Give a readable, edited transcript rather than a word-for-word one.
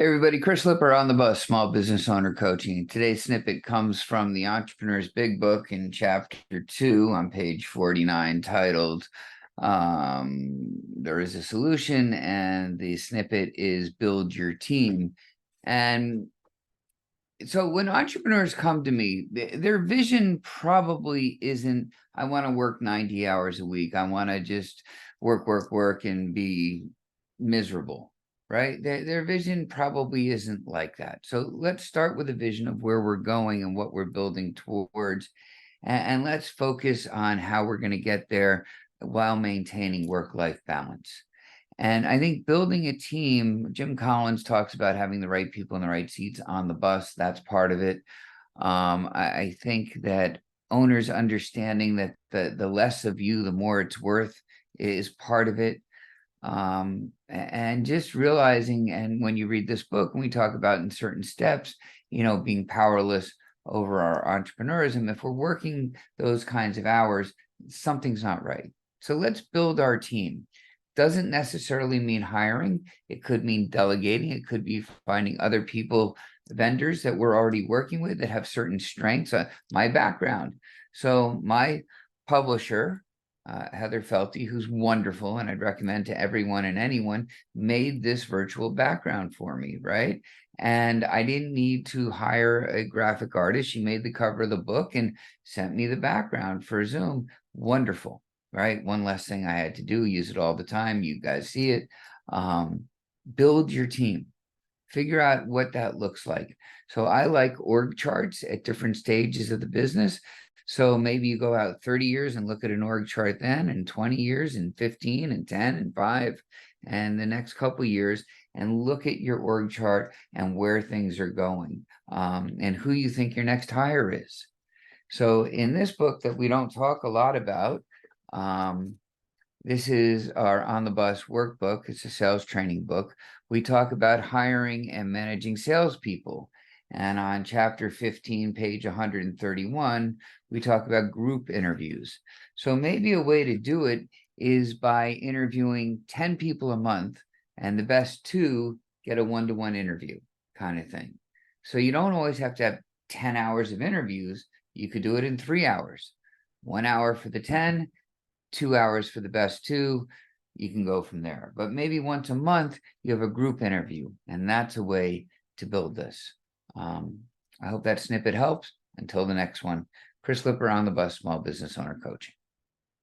Hey everybody, Chris Lipper on the bus, small business owner coaching. Today's snippet comes from the Entrepreneur's Big Book in chapter 2 on page 49, titled There is a Solution, and the snippet is Build Your Team. And so when entrepreneurs come to me, their vision probably isn't, I want to work 90 hours a week. I want to just work, and be miserable, right? Their vision probably isn't like that. So let's start with a vision of where we're going and what we're building towards. And let's focus on how we're going to get there while maintaining work-life balance. And I think building a team, Jim Collins talks about having the right people in the right seats on the bus. That's part of it. I think that owners understanding that the less of you, the more it's worth is part of it. And just realizing, and when you read this book, and we talk about in certain steps, being powerless over our entrepreneurism, if we're working those kinds of hours, something's not right. So let's build our team. Doesn't necessarily mean hiring. It could mean delegating. It could be finding other people, vendors that we're already working with that have certain strengths. My background. So my publisher, Heather Felty, who's wonderful, and I'd recommend to everyone and anyone, made this virtual background for me, right? And I didn't need to hire a graphic artist. She made the cover of the book and sent me the background for Zoom. Wonderful. Right? One less thing I had to do, use it all the time. You guys see it. Build your team. Figure out what that looks like. So I like org charts at different stages of the business. So maybe you go out 30 years and look at an org chart then, and 20 years, and 15, and 10, and 5, and the next couple years, and look at your org chart and where things are going, and who you think your next hire is. So in this book that we don't talk a lot about, this is our On the Bus workbook. It's a sales training book. We talk about hiring and managing salespeople. And on chapter 15, page 131, we talk about group interviews. So maybe a way to do it is by interviewing 10 people a month, and the best 2 get a one-to-one interview kind of thing. So you don't always have to have 10 hours of interviews. You could do it in 3 hours. 1 hour for the 10, 2 hours for the best 2, you can go from there. But maybe once a month, you have a group interview, and that's a way to build this. I hope that snippet helps. Until the next one, Chris Lipper on the bus, small business owner coaching.